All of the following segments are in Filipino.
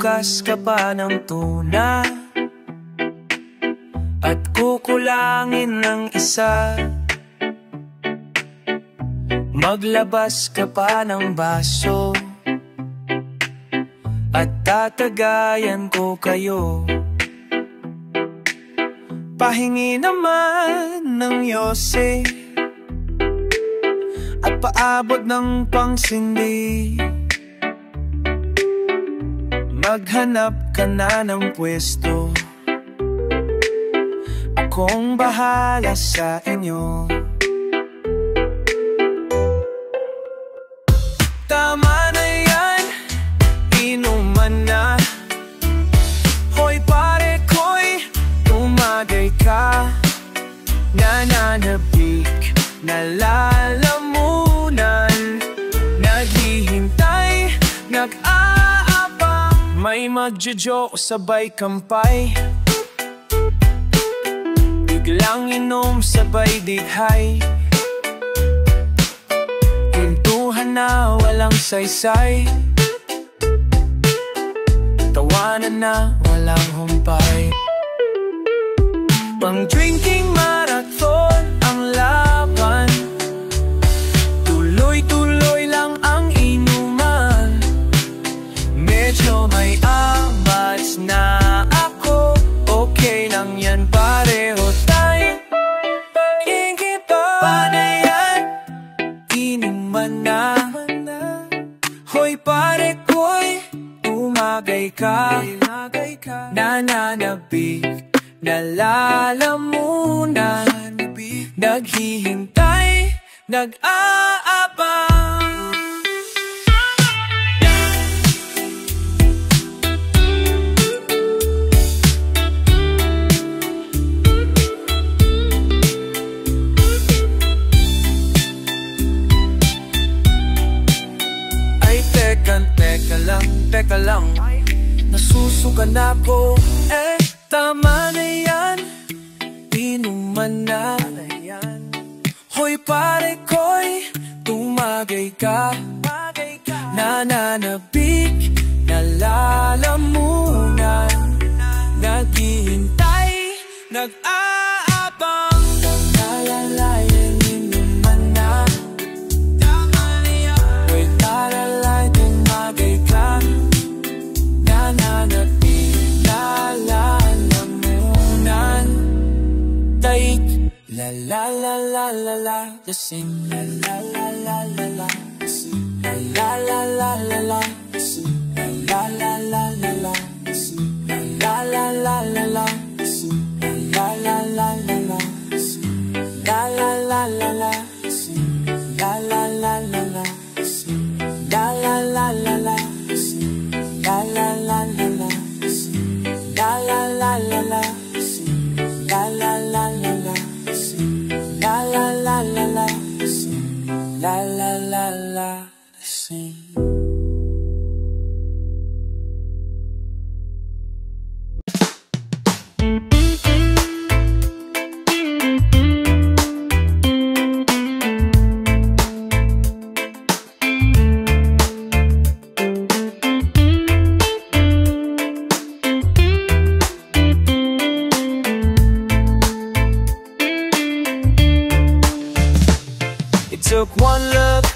Magbubukas ka pa ng tuna at kukulangin ng isa. Maglabas ka pa ng baso at tatagayan ko kayo. Pahingi naman ng yose at paabot ng pangsindi. Maghanap ka na ng pwesto, akong bahala sa inyo. Tama na yan, inuman na. Hoy pare ko'y tumagay ka. Nananabik, nalalamunan, naghihintay, nag-aabang. May magjojo sabay kampay, biglang inom sabay dighay. Kwentuhan na walang saysay, tawanan na walang humpay. Pang drinking marathon ang laban, tuloy-tuloy lang ang inuman. Medyo may amats na ako, okay lang yan, pareho tayo. Ingit pa na yan, inuman na. Hoy pare ko'y umagay ka. Nananabik, nalalamunan, naghihintay, nag-aabang. Teka lang, nasusuka na ko. Tama na yan, inuman na. Hoy pare ko'y tumagay ka. Nananabik, nalalamunan, naghihintay, nag-aabang. Nalalayan, inuman na. Hoy talalay, tumagay ka. Nananabik, nalalamunan, taik. La la la la la la, just sing la la la la la la, la la la la la, la la la la la, la la la la la, la la la la la, la la la la la, la la la la la, la la la la la, la la la la la, la la la la la, la la la la la. La la la la la, la la la la, sing. Took one look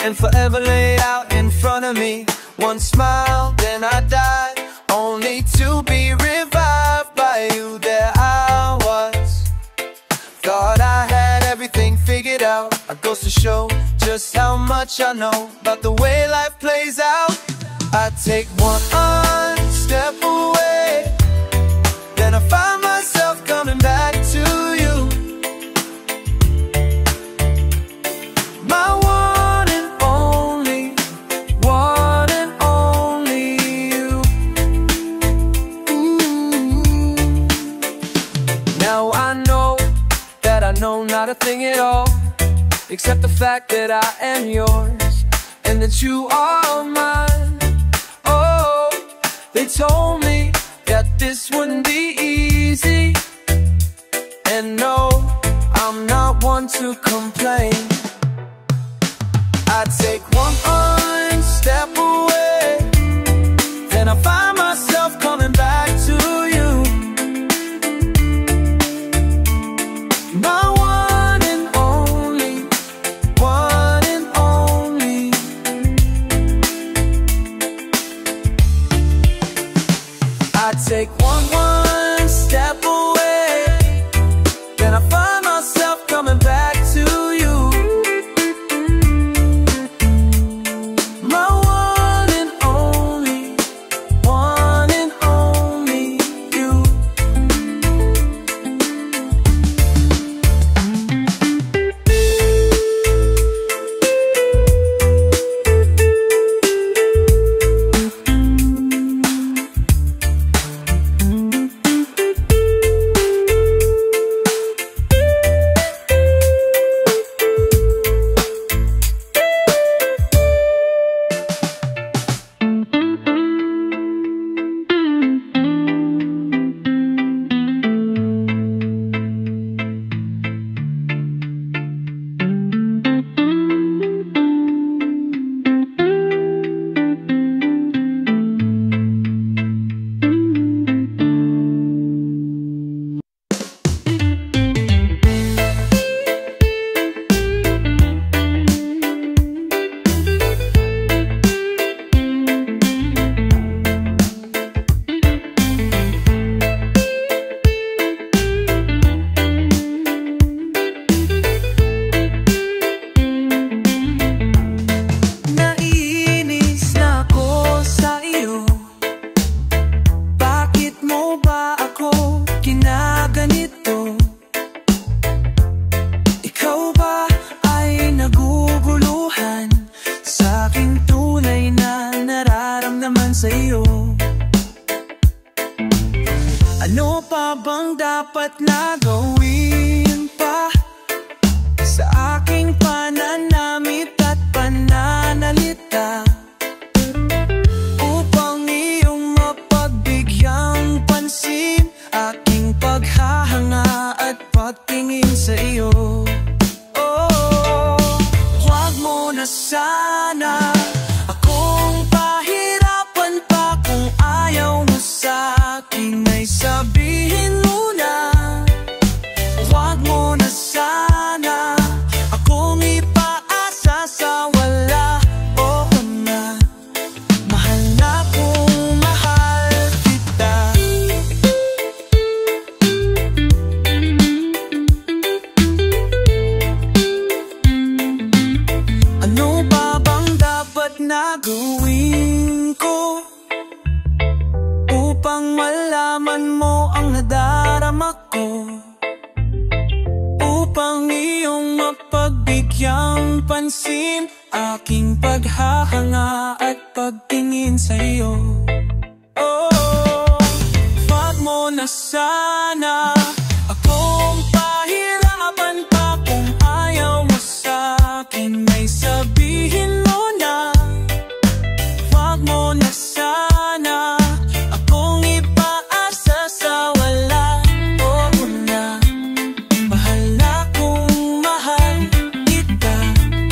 and forever laid out in front of me. One smile, then I died, only to be revived by you. There I was, thought I had everything figured out. It goes to show just how much I know about the way life plays out. I take one step away, then I find myself coming back to you. My one and only you. Ooh. Now I know that I know not a thing at all, except the fact that I am yours and that you are mine. Oh, they told me that this wouldn't be easy, and no, I'm not one to complain. I take one step away, dapat na gawin pa sa aking pananamit at pananalita upang iyong mapagbigyang pansin aking paghahanga at pagtingin sa iyo? Oh, huwag mo na sana akong pahirapan pa. Kung ayaw mo sa'kin ay sabihin mo na. Huwag mo na sana akong ipaasa sa wala. Oo na, mahal na kung mahal kita. Ano ba bang dapat na gawin ko upang malaman mo ang nadarama ko, upang iyong mapagbigyang pansin aking paghahanga at pagtingin sa iyo? Oh, wag mo na sana akong pahirapan pa. Kung ayaw mo sa'kin ay sabihin mo na. Wag mo na sana akong ipaasa sa wala. Oo na, mahal na kung mahal kita.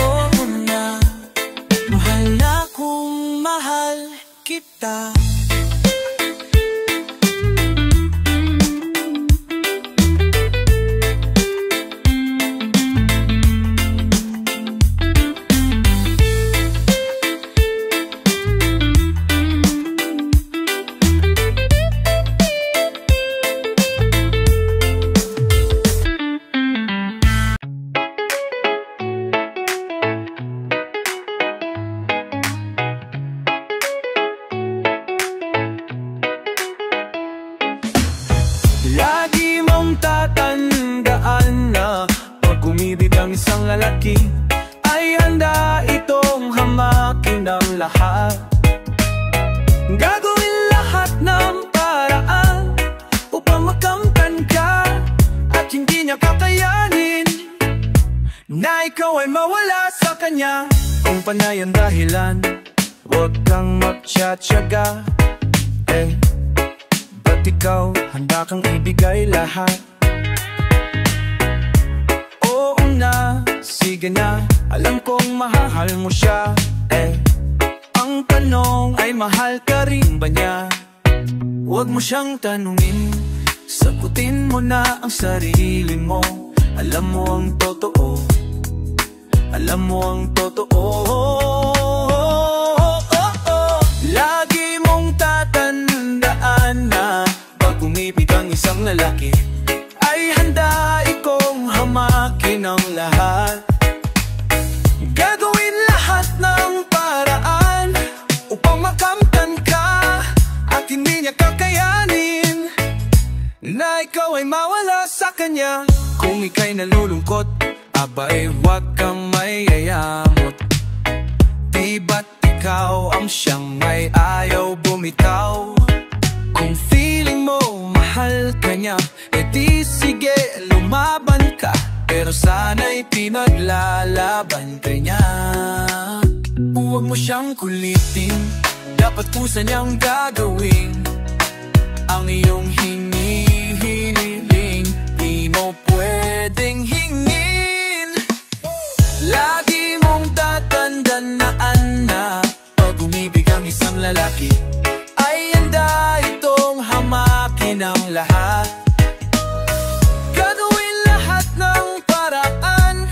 Oo na, mahal na kung mahal kita. Lagi mong tatandaan na pag umibig ang isang lalaki ay handa itong hamakin ng lahat. Gagawin lahat ng paraan upang makamtan ka at hindi niya kakayanin na ikaw ay mawala sa kanya. Kung panay ang dahilan, huwag kang magtsatsaga. Ba't ikaw handa kang ibigay lahat? Oo na, sige na, alam kong mahal mo siya. Ang tanong ay mahal ka rin ba niya? Huwag mo siyang tanungin, sagutin mo na ang sarili mo. Alam mo ang totoo, alam mo ang totoo. Lagi mong tatandaan na pag umibig ang isang lalaki ay handa ikong hamakin ang lahat. Gagawin lahat ng paraan upang makamtan ka at hindi niya kakayanin na ikaw ay mawala sa kanya. Kung ika'y nalulungkot, abay huwag kang mayayamot. Di ba't ikaw ang siyang may ayaw bumitaw? Kung feeling mo mahal ka niya, edi sige lumaban ka. Pero sana'y pinaglalaban ka niya. Huwag mo siyang kulitin, dapat kusa niyang gagawin ang iyong hinihiling. Di mo pwedeng hingin. Lagi mong tatandaan na pag umibig ang isang lalaki ay handa itong hamakin ang lahat. Gagawin lahat ng paraan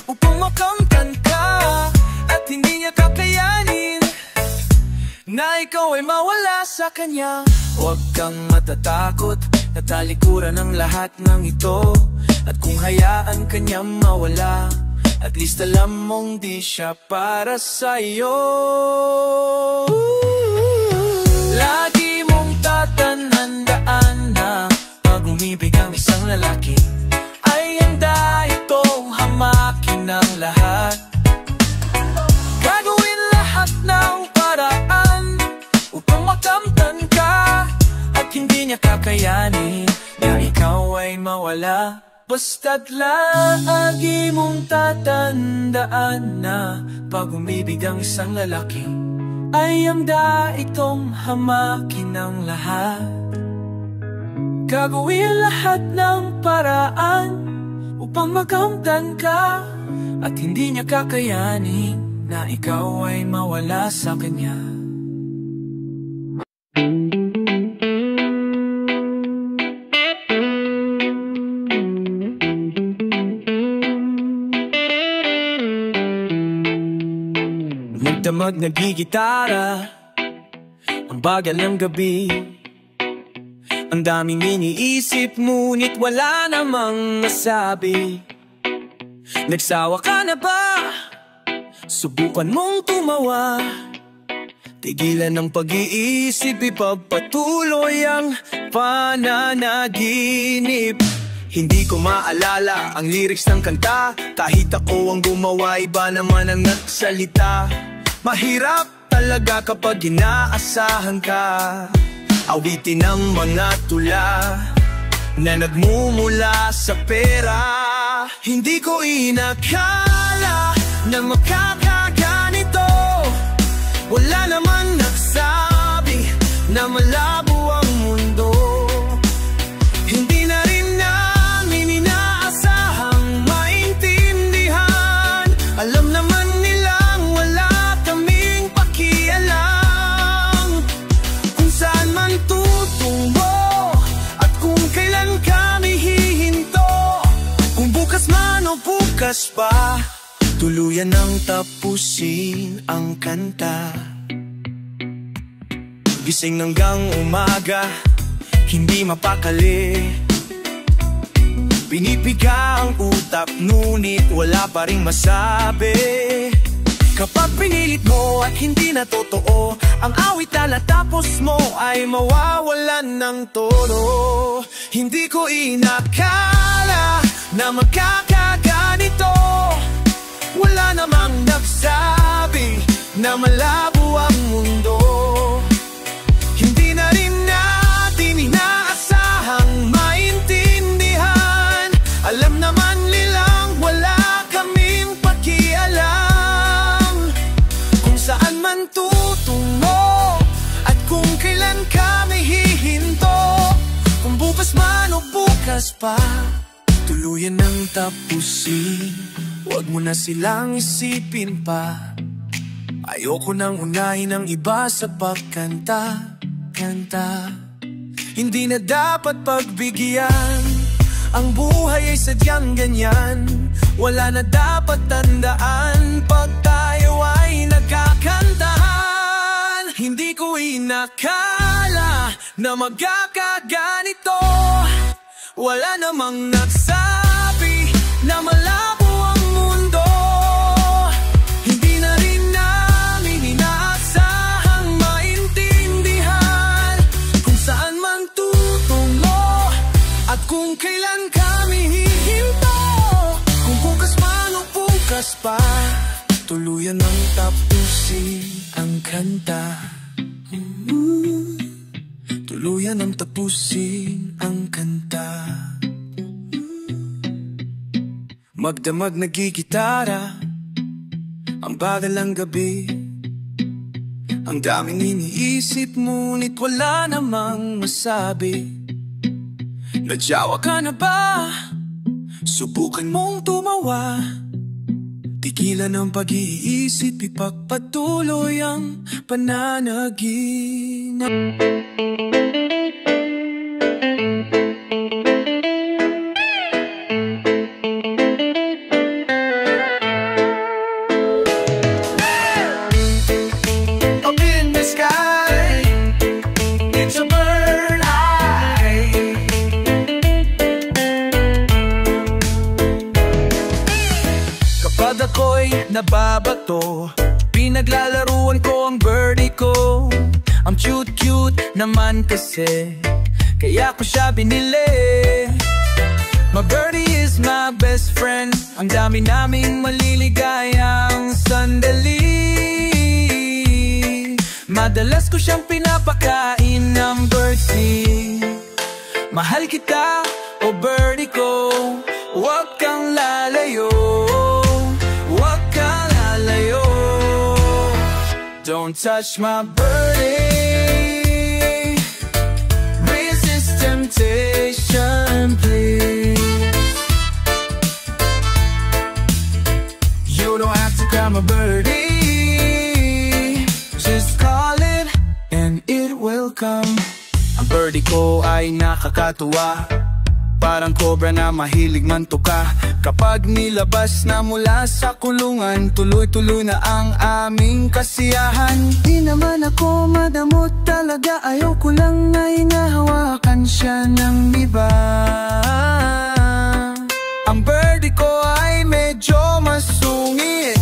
upang makamtan ka at hindi niya kakayanin na ikaw ay mawala sa kanya. Huwag kang matatakot na talikuran ang lahat ng ito. At kung hayaan ka niya mawala, at least alam mong di siya para sa'yo. Lagi mong tatandaan na pag umibig ang isang lalaki ay handa itong hamakin ng lahat. Gagawin lahat ng paraan upang makamtan ka at hindi niya kakayanin na ikaw ay mawala. Basta't lagi mong tatandaan na pag umibig ang isang lalaki, ay amda itong hamakin ng lahat. Gagawin lahat ng paraan upang makamtan ka, at hindi niya kakayanin na ikaw ay mawala sa kanya. Magdamag nagigitara, ang bagal ng gabi, ang daming iniisip ngunit wala namang masabi. Nagsawa ka na ba? Subukan mong tumawa, tigilan ng pag-iisip, ipagpatuloy ang pananaginip. Hindi ko maalala ang lyrics ng kanta, kahit ako ang gumawa, iba naman ang nagsalita. Mahirap talaga kapag inaasahan ka, awitin ng mga tula na nagmumula sa pera. Hindi ko inakala na makakaganito, wala naman nagsabi na malabo ang mundo. Hindi na rin namin inaasahang maintindihan, alam naman nilang wala kaming pakialam kung saan man tutungo at kung kailan kami hihinto. Kung bukas man o bukas pa, tuluyan ng tapusin ang kanta. Gising hanggang umaga, hindi mapakali, pinipiga ang utak ngunit wala pa ring masabi. Kapag pinilit mo at hindi na totoo ang awit na natapos mo, ay mawawalan ng tono. Hindi ko inakala na magkakaganito, wala namang nagsabi na malabo ang mundo. Hindi na rin natin inaasahang maintindihan, alam naman nilang wala kaming pakialam kung saan man tutungo at kung kailan kami hihinto. Kung bukas man o bukas pa, tuluyan ng tapusin, huwag mo na silang isipin pa. Ayoko nang unahin ang iba sa pagkanta. Hindi na dapat pagbigyan, ang buhay ay sadyang ganyan. Wala na dapat tandaan pag tayo ay nagkakantahan. Hindi ko inakala na magkakaganito, wala namang nagsabi na malabo ang mundo. Hindi na rin namin inaasahang maintindihan kung saan man tutungo at kung kailan kami hihinto. Kung bukas man o bukas pa, tuluyan ng tapusin ang kanta. Tuluyan ng tapusin ang kanta. Magdamag nagigitara, ang bagal ng gabi, ang daming iniisip ngunit wala namang masabi. Nadyawa ka na ba? Subukan mong tumawa, tigilan ng pag-iisip, ipagpatuloy ang pananaginip. Nababato, pinaglalaruan ko ang birdie ko. Ang cute-cute naman kasi, kaya ko siya binili. My birdie is my best friend, ang dami naming maliligayang sandali. Madalas ko siyang pinapakain ng birdie. Mahal kita, o birdie ko. touch my birdie. Resist temptation, please. You don't have to call my birdie. Just call it and it will come. Ang birdie ko ay nakakatuwa, parang cobra na mahilig mantuka. Kapag nilabas na mula sa kulungan, tuloy-tuloy na ang aming kasiyahan. Di naman ako madamot talaga, ayaw ko lang na hinahawakan siya ng iba. Ang birdie ko ay medyo masungit,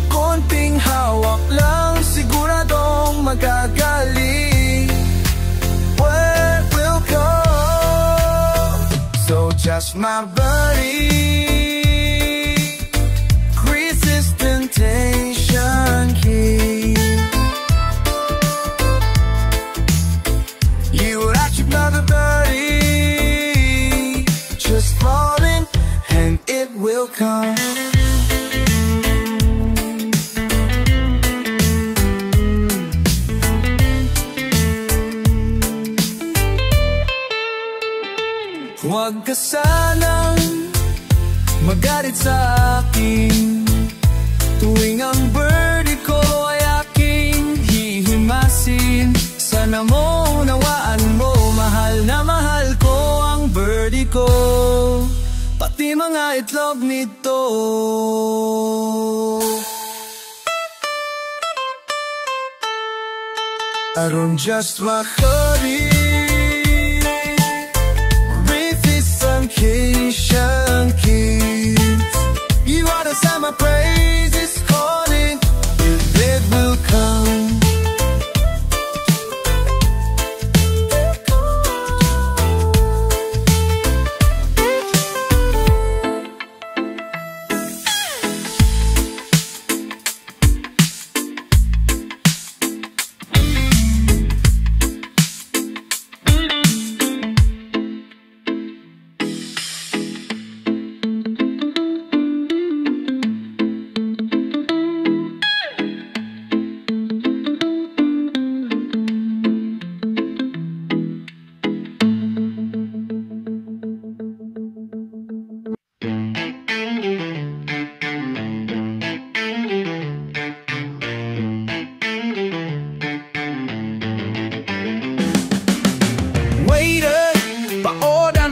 konting hawak lang siguradong magagaling. Where will go? So just my birdie, resist temptation, key. You would actually love a birdie, just fall in and it will come. Huwag ka sanang magalit sa akin tuwing ang birdie ko ay aking hihimasin. Sana mo unawaan mo, mahal na mahal ko ang birdie ko, pati mga itlog nito. I don't just my birdie, temptation, kids. You ought to sing my praises, calling, it will come.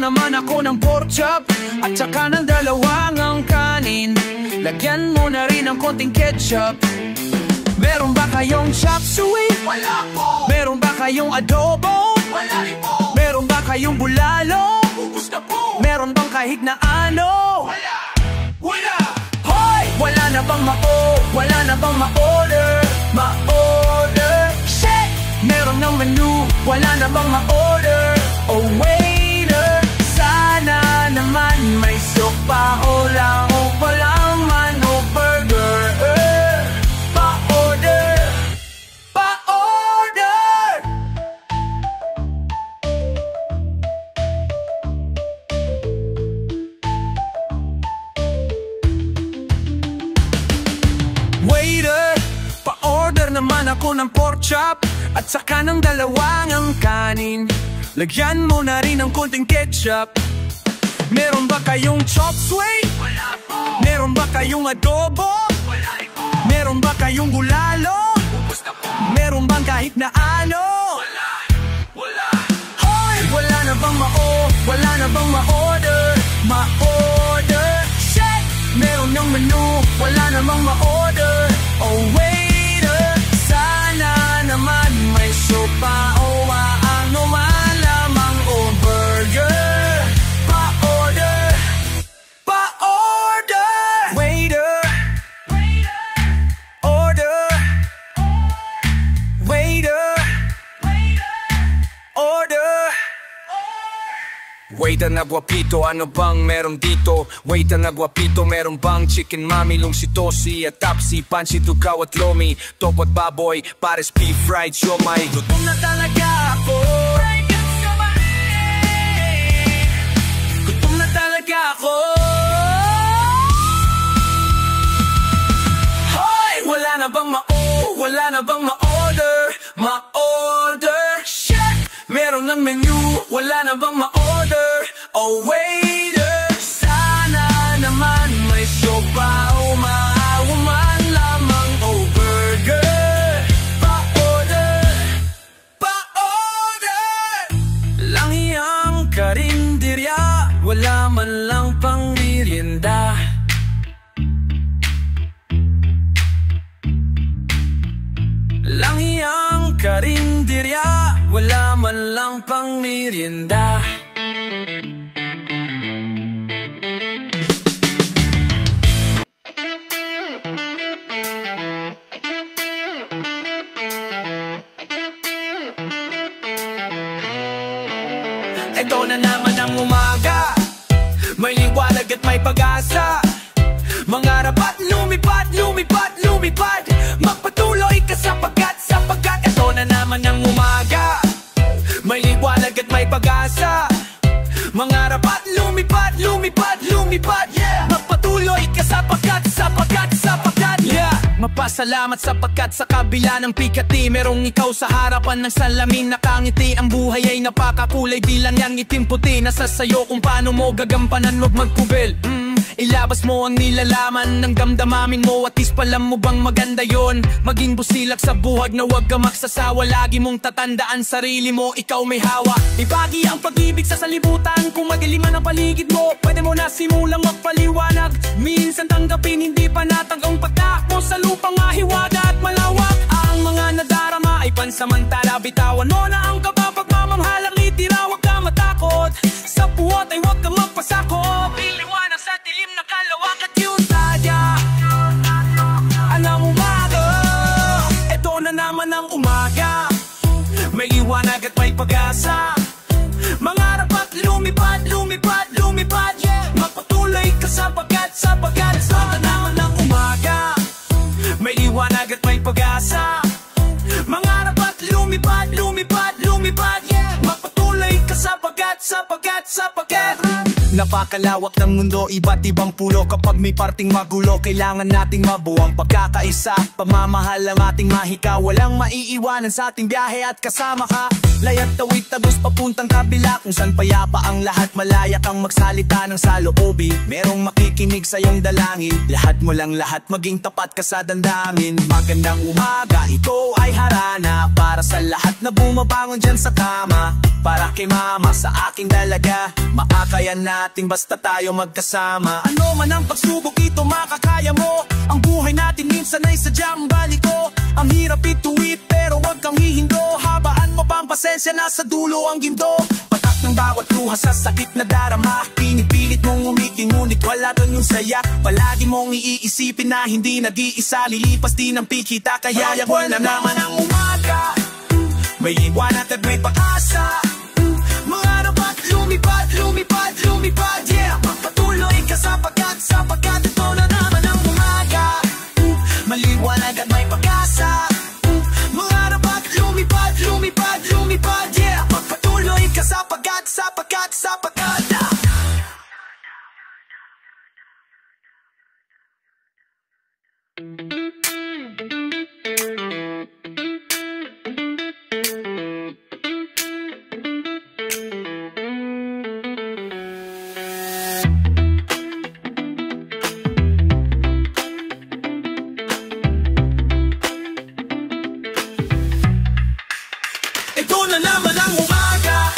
Naman ako ng pork chop at saka ng dalawang ang kanin. Lagyan mo na rin ng konting ketchup. Meron ba kayong chop suey? Wala po. Meron ba kayong adobo? Wala rin po. Meron ba kayong bulalo? Ubus na po. Meron bang kahig na ano? Wala. Wala. Hoy! Wala na bang wala na bang ma-order? Ma-order? Shit! Meron ng menu, wala na bang ma-order? Oh waiter, sana naman may sopa o lao, walang man o burger. Pa-order! Pa-order! Waiter, pa-order naman ako ng pork chop at saka ng dalawang ang kanin. Lagyan mo na rin ng konting ketchup. Meron ba kayong chop suey? Wala po. Meron ba kayong adobo? Wala rin po. Meron ba kayong bulalo? Ubus na po. Meron bang kahit na ano? Wala. Wala. Hoy! Wala na bang wala na bang ma-order? Ma-order? Shit! Meron ng menu, wala na bang ma-order? Oh waiter, sana naman may sopa o ano man lamang o burger. Pa-order! Pa-order! Waiter! Order! Waiter! Order! Waiter na guwapito, ano bang meron dito? Waiter na guwapito, meron bang chicken mami, lungsitosi at tapsi, pansit, tukaw at lomi, top at baboy, pares beef fried siomay. Gutom na talaga ako. Gutom na talaga ako. Hoy! Wala na bang wala na bang ma-order? Ma-order, shit! Meron ng menu, wala na bang ma-order? Oh waiter, sana naman may siopaw, maawa man lamang, oh burger. Pa-order, pa-order. Langhiyang karinderya, wala man lang pang merienda. Langhiyang karinderya, wala man lang pang merienda. Ito na naman ang umaga, may liwanag at may pag-asa. Mangarap at lumipad, lumipad, lumipad. Magpatuloy ka sapagkat ito na naman ang umaga, may liwanag at may pag-asa. Mangarap at lumipad, lumipad, lumipad, yeah. Magpatuloy ka sapagkat yeah. Mapasalamat sapagkat sa kabila ng pikati, merong ikaw sa harapan ng salamin, nakangiti. Ang buhay ay napakakulay, di lang yan itim puti. Nasa sayo kung paano mo gagampanan, huwag magkubil. Ilabas mo ang nilalaman ng damdamamin mo, at ispalam mo bang maganda yon? Maging busilak sa buhag na huwag ka magsasawa. Lagi mong tatandaan sarili mo, ikaw may hawa. Ibagi ang pag-ibig sa salibutan, kung magiliman ang paligid mo, pwede mo na simulang magpaliwanag. Minsan tanggapin, hindi pa natanggang pagkakmo sa lupang ahiwaga at malawak. Ang mga nadarama ay pansamantala, bitawan mo na ang kaba. Pagmamamahalang itira, huwag ka matakot. Sa puwat ay huwag ka magpasakop. Iliwanag sa dilim na kalawak at yung tadya. Alam mo ba ito? Ito na naman ang umaga, may liwanag at may pag-asa. Mangarap at lumipad, lumipad, lumipad, yeah. Magpatuloy ka sapagkat ito na naman ang umaga, may liwanag at may pag-asa. Mangarap at lumipad, lumipad, lumipad, yeah. Magpatuloy ka sapagkat napakalawak ng mundo, iba't ibang pulo. Kapag may parting magulo, kailangan nating mabuwang pagkakaisa. Pamamahal ang ating mahika, walang maiiwanan sa ating biyahe at kasama ka. Layat tawid tagos papuntang kabila, kung saan payapa ang lahat. Malaya kang magsalita ng saloobi, merong makikinig sa iyong dalangin. Lahat mo lang lahat, maging tapat ka sa damdamin. Magandang umaga, ito ay harana para sa lahat na bumabangon dyan sa kama. Para kay mama, sa aking dalaga, makakayan natin basta tayo magkasama. Ano man ang pagsubok, ito makakaya mo. Ang buhay natin minsan ay sadyang baliko. Ang hirap ituwid pero wag kang hihindo. Habaan mo pang pasensya, nasa dulo ang ginto. Patak ng bawat luha sa sakit na darama. Pinipilit mong umiti ngunit wala doon yung saya. Palagi mong iisipin na hindi nag-iisa. Lilipas din ang pikita kaya yabol na naman ang umaga, may liwanag at may pag-asa. Mangarap at lumipad, lumipad, lumipad, yeah. Magpatuloy ka sapagkat ito na naman ang umaga, maliwanag at may pag-asa. Mangarap at lumipad, lumipad, lumipad, yeah. Magpatuloy ka sapagkat ito na naman ang umaga,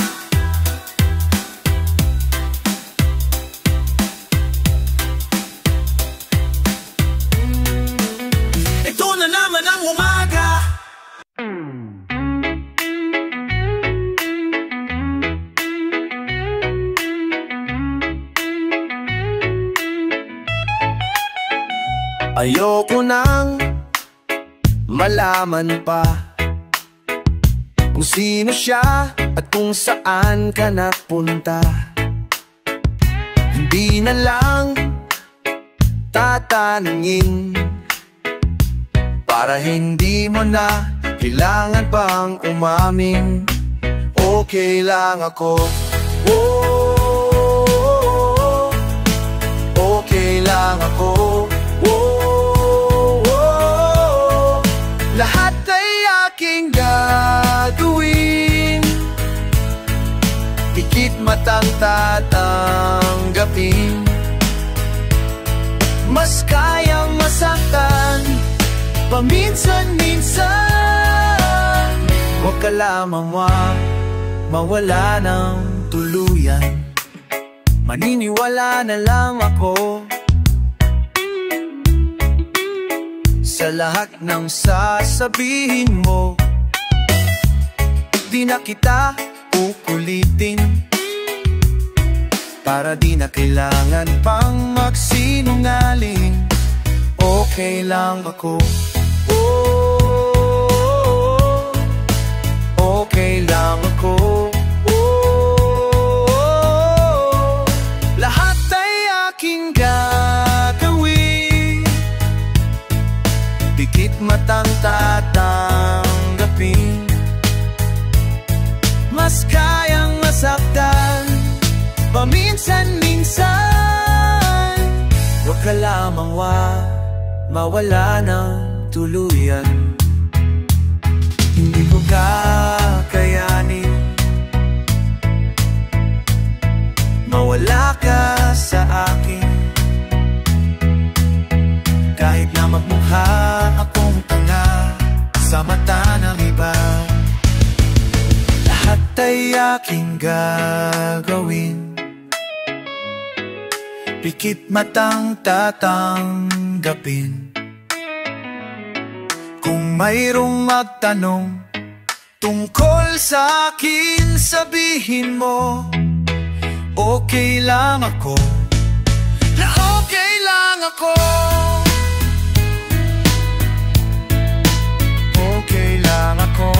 ito na naman ang umaga. Ayoko nang malaman pa kung sino siya at kung saan ka napunta. Hindi na lang tatanungin, para hindi mo na kailangan pang umamin. Okay lang ako, oh, okay lang ako, oh, lahat tatanggapin. Mas kayang masaktan paminsan-minsan. Huwag ka lamang mawala ng tuluyan. Maniniwala na lang ako sa lahat ng sasabihin mo. Di na kita ukulitin, para di na kailangan pang magsinungaling. Okay lang ako, oh, okay lang ako, oh, lahat ay aking gagawin. Dikit matang tatanggapin. Mas kayang masaktan paminsan-minsan. Huwag ka lamang mawala ng tuluyan. Hindi ko kakayanin mawala ka sa akin. Kahit na magmukha akong tanga sa mata ng iba, lahat ay aking gagawin. Pikit matang tatanggapin. Kung mayroong magtanong tungkol sa akin, sabihin mo, okay lang ako, na okay lang ako, okay lang ako.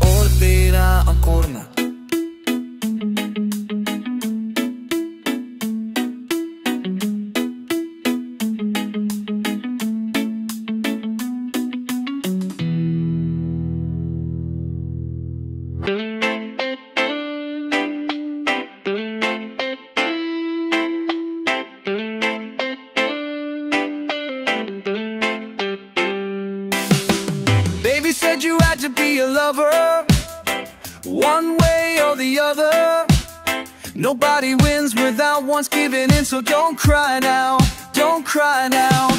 Olvida ang korna. Baby said you had to be a lover, one way or the other. Nobody wins without once giving in, so don't cry now, don't cry now.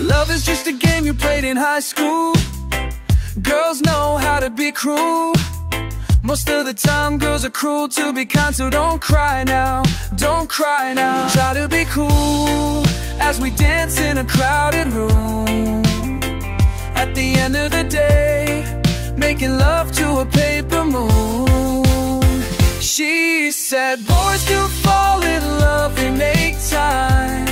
Love is just a game you played in high school. Girls know how to be cruel. Most of the time girls are cruel to be kind, so don't cry now, don't cry now. Try to be cool as we dance in a crowded room. At the end of the day, making love to a paper moon. She said boys do fall in love, they make time,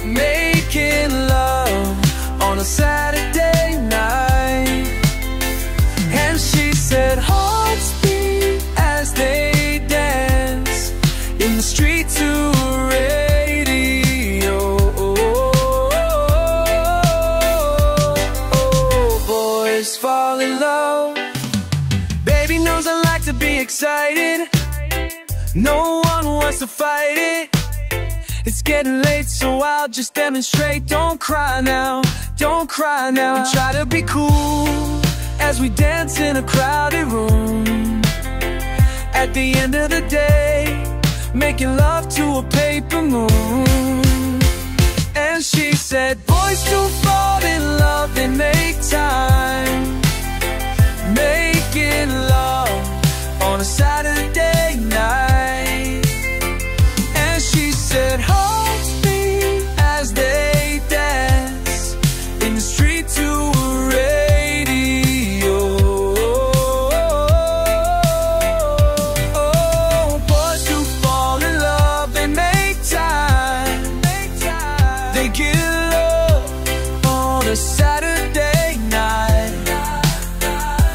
making love on a Saturday night. And she said hearts beat as they dance in the street to a radio. Boys fall in love. Baby knows I like to be excited. No one wants to fight it. It's getting late, so I'll just demonstrate. Don't cry now, don't cry now. And try to be cool as we dance in a crowded room. At the end of the day, making love to a paper moon. And she said boys do fall in love, they make time, making love on a Saturday night. And she said hearts beat as they dance in the street to a radio. Oh, boys do fall in love, they make time, they give love on a Saturday night.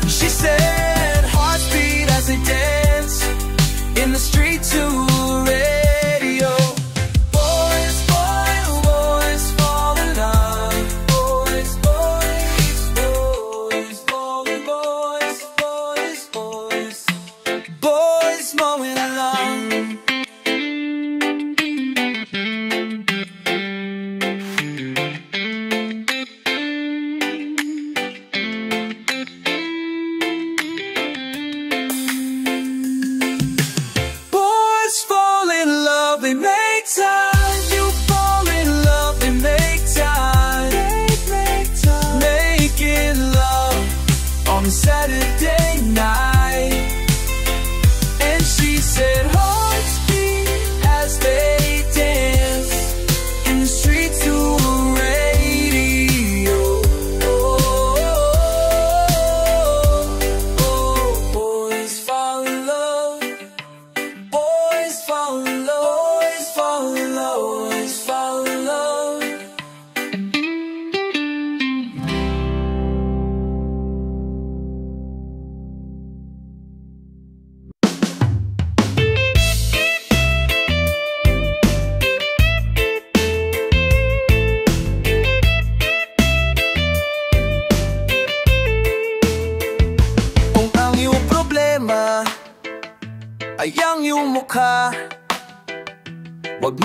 She said hearts beat as they dance in the street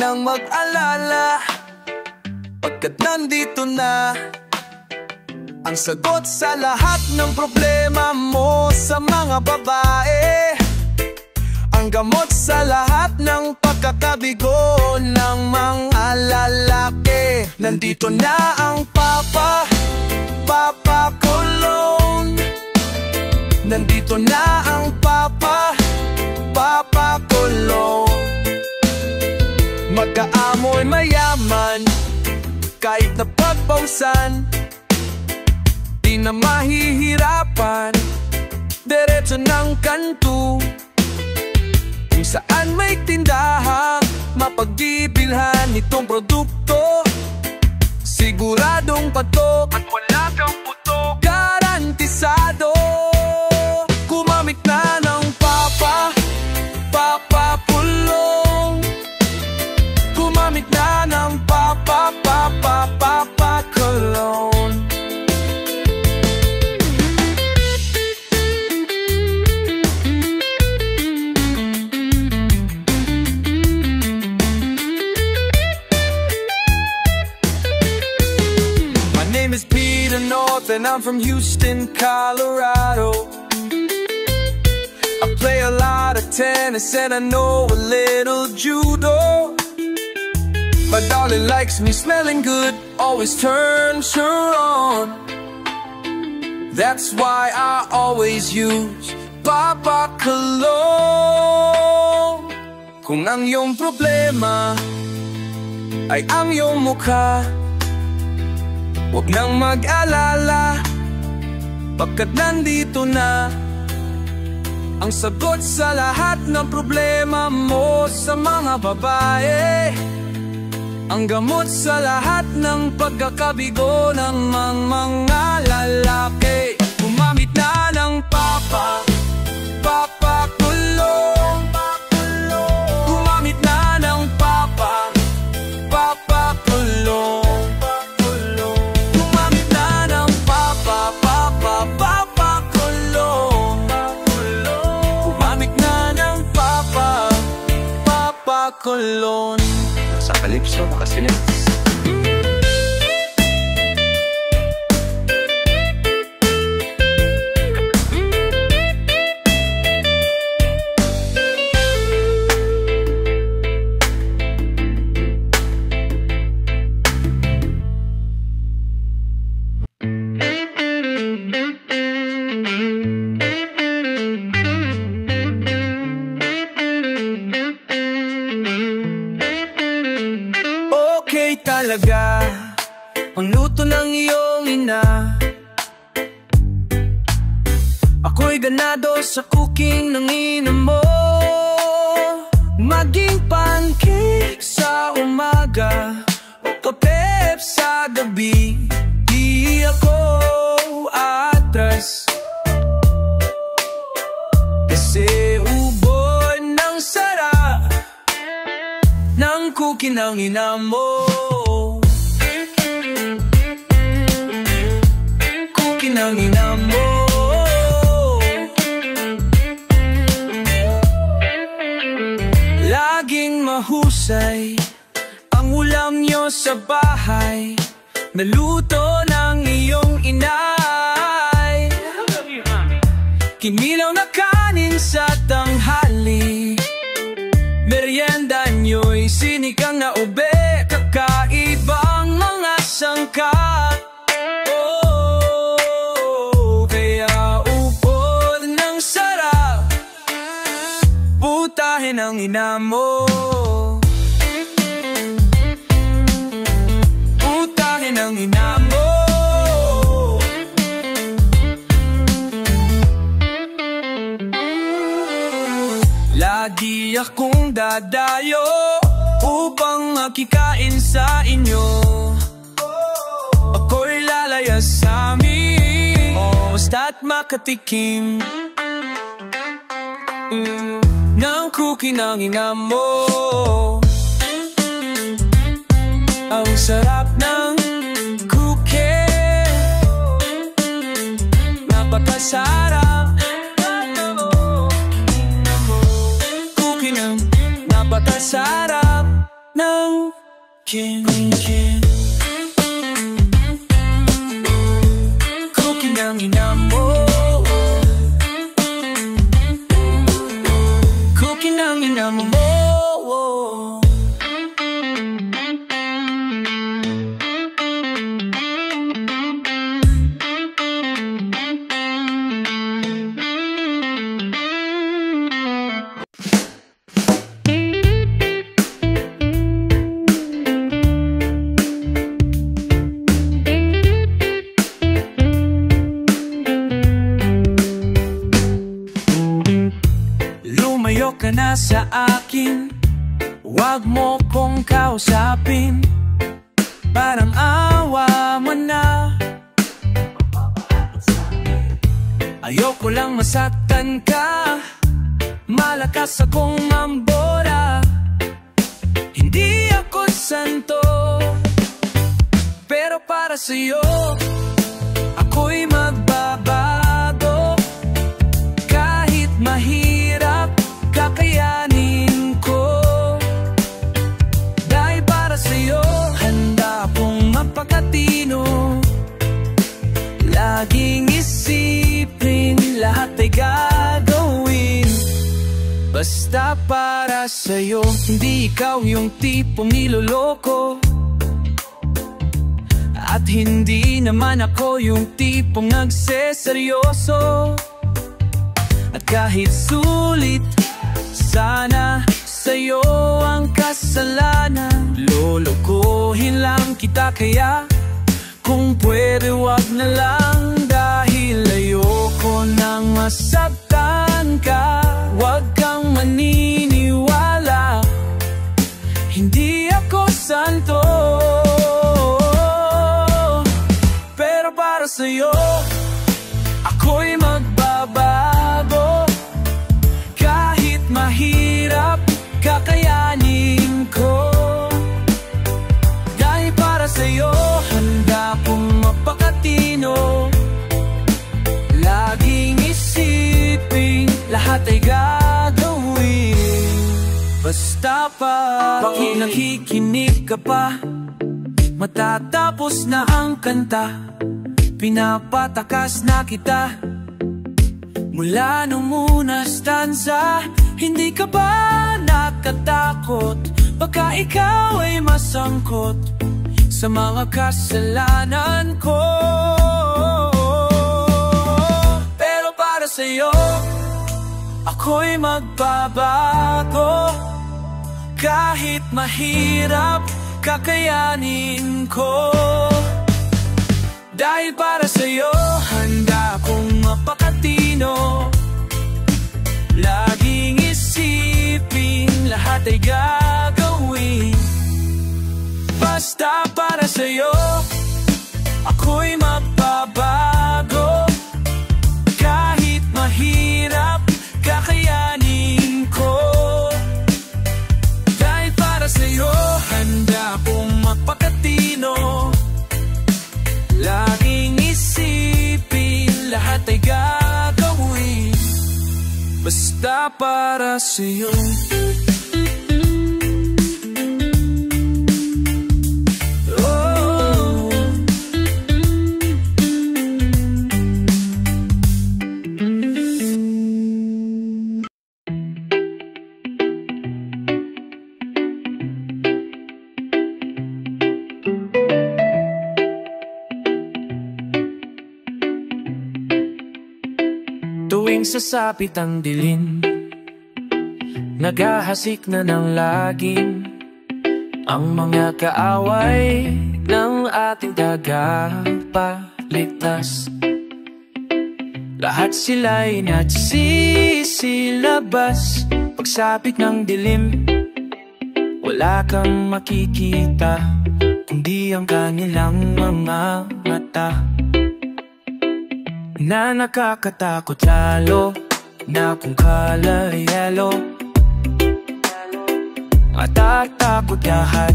nang mag-alala, pagkat nandito na ang sagot sa lahat ng problema mo sa mga babae, ang gamot sa lahat ng pagkakabigo ng mga lalaki. Nandito na ang Papa Cologne. Nandito na ang Papa Cologne. Magkaamoy mayaman, kahit na pagpausan, di na mahihirapan, diretso ng kanto, kung saan may tindahang mapagbibilhan itong produkto. Siguradong patok at wala kang putok, garantisado. Gumamit na ng Papa Cologne. Gumamit na ng Papa Cologne. My name is Peter North and I'm from Houston, Colorado. I play a lot of tennis and I know a little judo. My darling likes me smelling good, always turns her on. That's why I always use Papa Cologne. Kung ang iyong problema ay ang iyong mukha, huwag nang mag-alala, pagkat nandito na ang sagot sa lahat ng problema mo sa mga babae, ang gamot sa lahat ng pagkakabigo ng mga lalaki. Gumamit na ng Papa Cologne. Gumamit na ng Papa Cologne. Gumamit na ng Papa Cologne. Gumamit na ng Papa Cologne. Sa Calypso, Nakasinis. Okay talaga ang luto ng iyong ina. Ako'y ganado sa cooking ng ina mo. Maging pancake sa umaga o kape sa gabi, di ako atras, kasi ubod ng sarap ng cooking ng ina mo. Cooking ng ina mo. Laging mahusay ang ulam nyo sa bahay, naluto ng iyong inay. Kinilaw na kanin sa tanghali, merienda nyo'y sinikang na ube, kakaibang mga sangkap. Oh, kaya upod ng sarap, putahin ang ina mo. Putahin ang ina mo. Lagi akong dadayo upang makikain sa inyo. Ako'y lalayas sa amin, basta't makatikim ng cookie ng ina mo. Ang sarap ng cookie, napakasarap. Cookie ng napakasarap ng Cooking ang ina mo. Cooking ang ina mo. Lumayo ka na sa akin, wag mo kong kausapin, parang awa mo na. Ayoko lang masaktan ka, malakas akong mambora. Hindi ako santo, pero para sa'yo ako'y magbabago. Kahit mahirap, kakayanin ko. Dahil para sa'yo, handa akong mapakatino. Laging isipin, lahat ay gagawin basta para sa'yo. Hindi ikaw yung tipong niloloko, at hindi naman ako yung tipong nagseseryoso. At kahit sulit sana sa'yo ang kasalanan, lolokohin lang kita. Kaya kung pwede wag na lang, dahil ayoko nang masaktan ka. Wag kang maniniwala, hindi ako santo, pero para sa'yo ako'y magbabago. Kahit mahirap, kakayanin ko. Dahil para sa'yo, handa akong mapakatino. Laging isipin, lahat ay gagawin basta pa. Bakit nakikinig ka pa? Matatapos na ang kanta, pinapatakas na kita mula nung una stanza. Hindi ka ba nakatakot? Baka ikaw ay masangkot sa mga kasalanan ko. Pero para sa'yo ako'y magbabago. Kahit mahirap, kakayanin ko. Dahil para sa'yo, handa akong mapakatino. Laging isipin, lahat ay gagawin basta para sa'yo ako'y magbabago. Kahit mahirap, kakayanin ko. Dahil para sa'yo, handa akong mapakatino. Laging isipin, lahat ay gagawin basta para sa'yo. Tuwing sasapit ang dilim, naghahasik na ng lagim ang mga kaaway ng ating tagapagligtas. Lahat sila'y nagsisilabas. Pagsapit ng dilim, wala kang makikita kundi ang kanilang mga mata na nakakatakot lalo na kung color yellow. Matatakot lahat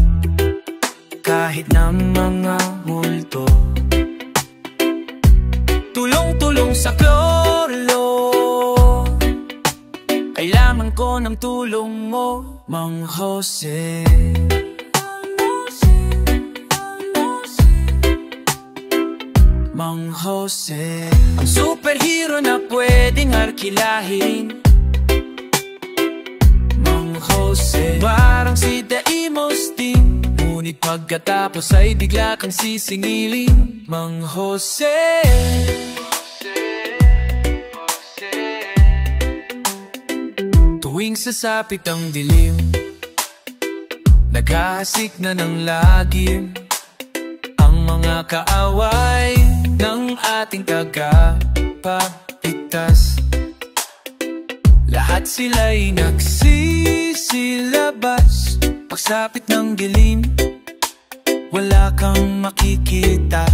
kahit na mga multo. Tulong-tulong sa kloro, kailangan ko ng tulong mo, Mang Jose. Jose, ang superhero na pwedeng arkilahin. Mang Jose, parang si Daimos din, ngunit pagkatapos ay bigla kang sisingilin. Mang Jose, tuwing sasapit ang dilim, naghahasik na ng lagim ang mga kaaway ng ating tagapagligtas. Lahat sila'y nagsisilabas. Pagsapit ng dilim, wala kang makikita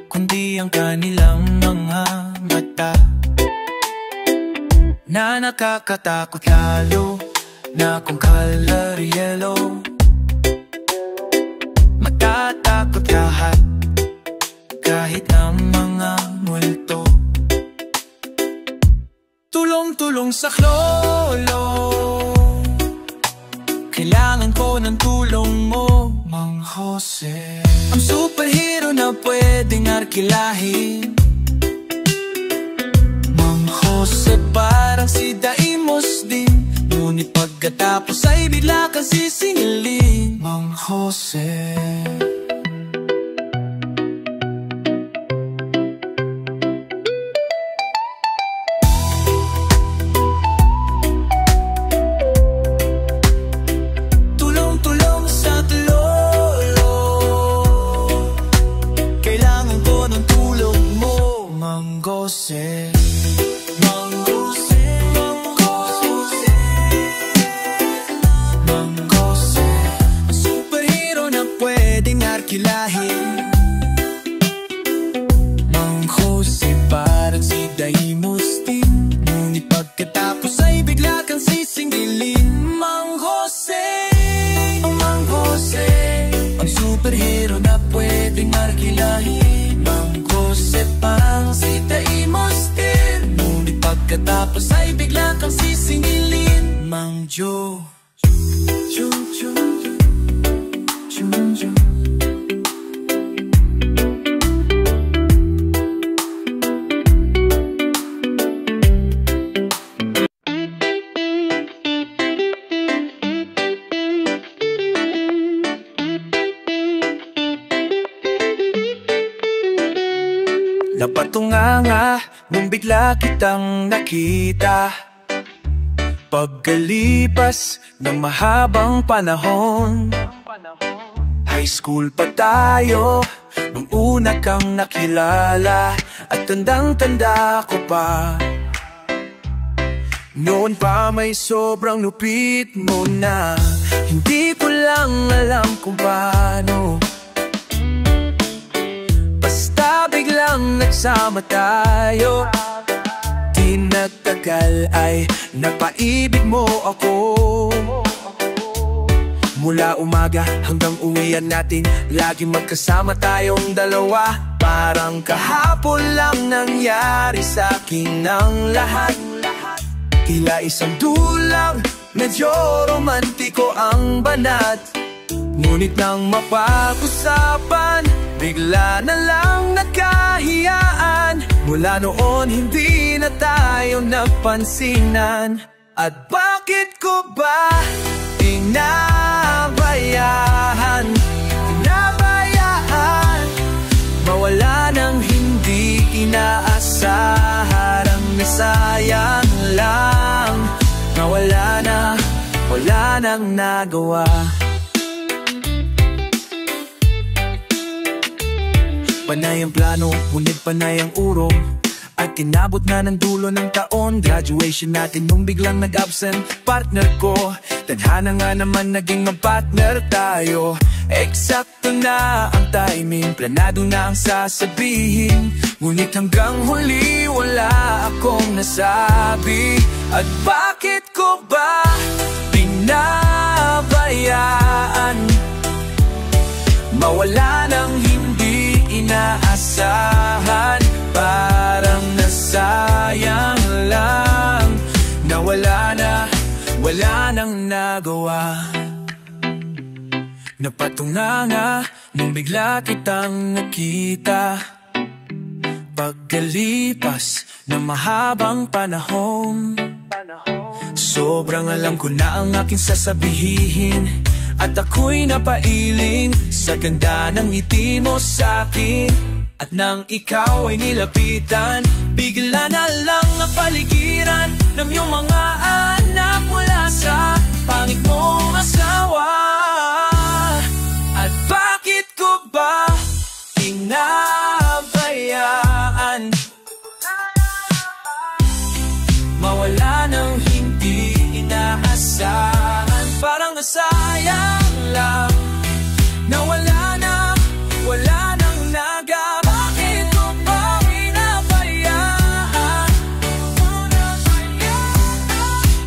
kundi ang kanilang mga mata na nakakatakot lalo na kung color yellow. Matatakot lahat kahit ang mga multo. Tulong-tulong sa klolo, kailangan ko ng tulong mo, Mang Jose. Ang superhero na pwedeng arkilahin. Mang Jose, parang si Daimos din, ngunit pagkatapos ay bigla kang sisingilin. Mang Jose, tulong-tulong sa lolo, kailangan ko ng tulong mo, Mang Jose. Mang Jose, parang si Daimos din, ngunit pagkatapos ay bigla kang sisingilin. Mang Jose, oh Mang Jose, ang superhero na pwedeng arkilahin. Mang Jose, parang si Daimos din, ngunit pagkatapos ay bigla kang sisingilin. Mang Jo, Jo, Jo, Jo, Jo. Napatunganga nung bigla kitang nakita, pagkalipas ng mahabang panahon. High school pa tayo nung una kang nakilala, at tandang-tanda ko pa, noon pa may sobrang lupit mo na. Hindi ko lang alam kung paano, basta biglang nagsama tayo. Di nagtagal ay napaibig mo ako. Mula umaga hanggang uwian natin, lagi magkasama tayong dalawa. Parang kahapon lang nangyari sa akin ang lahat. Tila isang dulang, medyo romantiko ang banat. Ngunit nang mapag-usapan, bigla na lang nagkahiyaan. Mula noon hindi na tayo nagpansinan. At bakit ko ba pinabayaan? Pinabayaan, mawala ng hindi inaasahan. Ang nasayang lang, nawala na, wala nang nagawa. Panay ang plano, ngunit panay ang urong, at tinabot na ng dulo ng taon. Graduation natin nung biglang nag-absent partner ko. Tadhana nga naman naging mag-partner tayo. Eksakto na ang timing, planado na ang sasabihin. Ngunit hanggang huli wala akong nasabi. At bakit ko ba pinabayaan? Mawala ng hindi inaasahan. Parang nasayang lang, nawala na, wala nang nagawa. Napatunganga nung bigla kitang nakita, Pagkalipas ng mahabang panahon, sobrang alam ko na ang aking sasabihin, at ako'y napailing sa ganda ng ngiti mo sa'kin. At nang ikaw ay nilapitan, bigla na lang ang paligiran ng iyong mga anak mula sa pangit mong asawa. At bakit ko ba inabayaan mawala ng hindi inaasahan? Parang nasayang lang na wala nang naga. Bakit ko ba inabayaan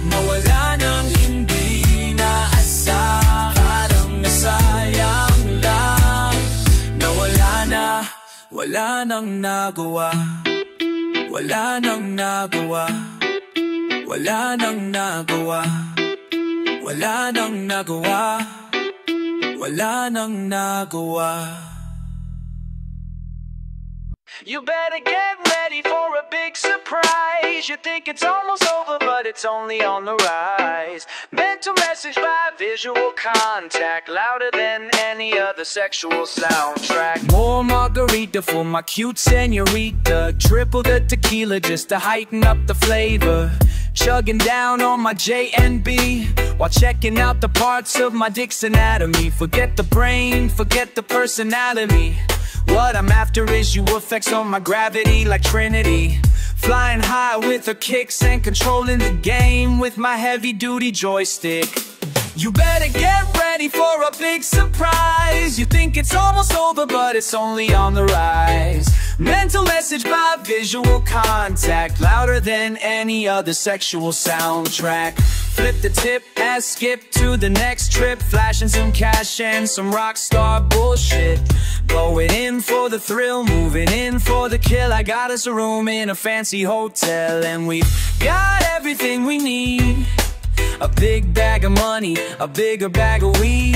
mawala ng hindi inaasahan? Parang nasayang lang na wala nang nagawa. Wala nang nagawa. Wala nang nagawa. Wala nang nagawa. Wala nang nagawa. You better get ready for a big surprise. You think it's almost over, but it's only on the rise. Mental message by visual contact, louder than any other sexual soundtrack. More margarita for my cute senorita. Triple the tequila just to heighten up the flavor. Chugging down on my J&B while checking out the parts of my dick's anatomy. Forget the brain, forget the personality. What I'm after is you effects on my gravity like Trinity. Flying high with her kicks and controlling the game with my heavy-duty joystick. You better get ready for a big surprise. You think it's almost over, but it's only on the rise. Mental message by visual contact, louder than any other sexual soundtrack. Flip the tip and skip to the next trip, flashing some cash and some rock star bullshit. Going in for the thrill, moving in for the kill. I got us a room in a fancy hotel, and we've got everything we need. A big bag of money, a bigger bag of weed.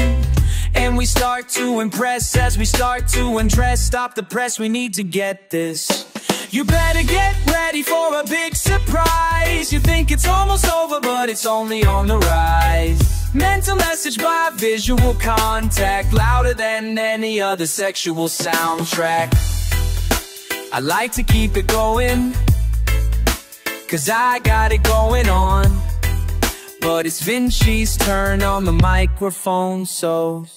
And we start to impress as we start to undress. Stop the press, we need to get this. You better get ready for a big surprise. You think it's almost over, but it's only on the rise. Mental message by visual contact, louder than any other sexual soundtrack. I like to keep it going, 'cause I got it going on. But it's Vinci's turn on the microphone, so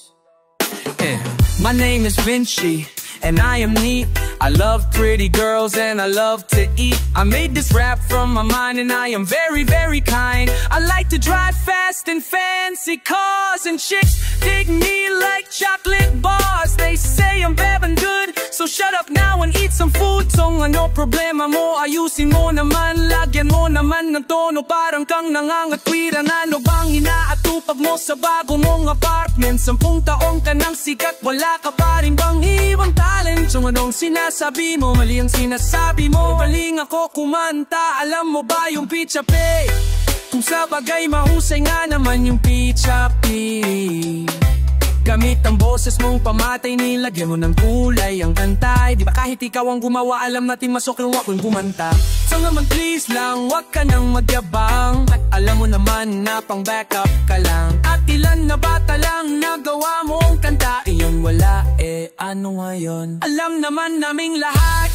my name is Vinci, and I am neat. I love pretty girls and I love to eat. I made this rap from my mind and I am very, very kind. I like to drive fast in fancy cars, and chicks dig me like chocolate bars. They say I'm bad and good, so shut up now and eat some food. Kung ano problema mo, ayusin mo naman. Lagyan mo naman ng tono, parang kang nangangatwiran. Ano bang inaatupag mo sa bago mong apartment? 10 taong ka nang sikat, wala ka pa rin bang ibang talent? Kung anong sinasabi mo, mali ang sinasabi mo. Baling ako kumanta, alam mo ba yung Pizza Pay? Kung sa bagay mahusay nga naman yung Pizza Pay. Gamit ang boses mong pamatay, nilagyan mo ng kulay ang kantay. Di ba kahit ikaw ang gumawa, alam natin masokil wakong kumanta. So naman please lang, wag ka nang magyabang. At alam mo naman na pang backup ka lang. At ilan na bata lang nagawa mong kanta. Iyon wala, ano ngayon? Alam naman naming lahat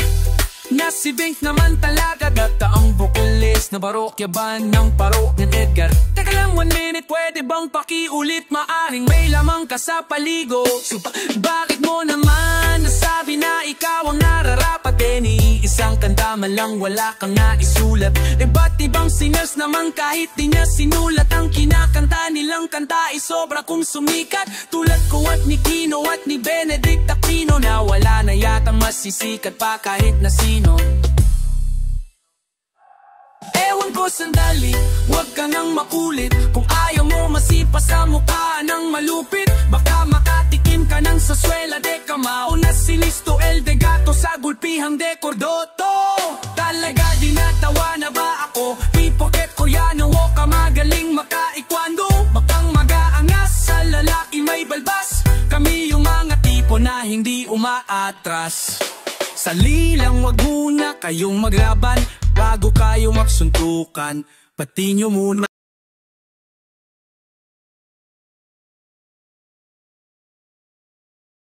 na si Bink naman talaga gata ang vocalist na barokya ba ng paro ng Edgar. Teka lang 1 minute, pwede bang pakiulit? Maaring may lamang ka sa paligo. So, bakit mo naman nasabi na ikaw ang nararapat? Ni isang kanta man lang wala kang naisulat. Ba't ibang singers naman kahit di niya sinulat? Ang kinakanta nilang kanta ay sobra kong sumikat. Tulad ko at ni Kino at ni Benedict Aquino, na wala na yatang masisikat pa kahit na sino. Ewan ko sandali, wag ka nang makulit. Kung ayaw mo masipa sa mukha ng malupit, baka makatikim ka ng saswela de kamao na sinisto el de gato sa gulpihang de cordoto. Talaga dinatawa na ba ako? Pipoket koreano o ka magaling makaikwando? Bakang mag-aangas sa lalaki may balbas. Kami yung mga tipo na hindi umaatras. Sali lang, wag muna kayong maglaban. Bago kayo magsuntukan, pati nyo muna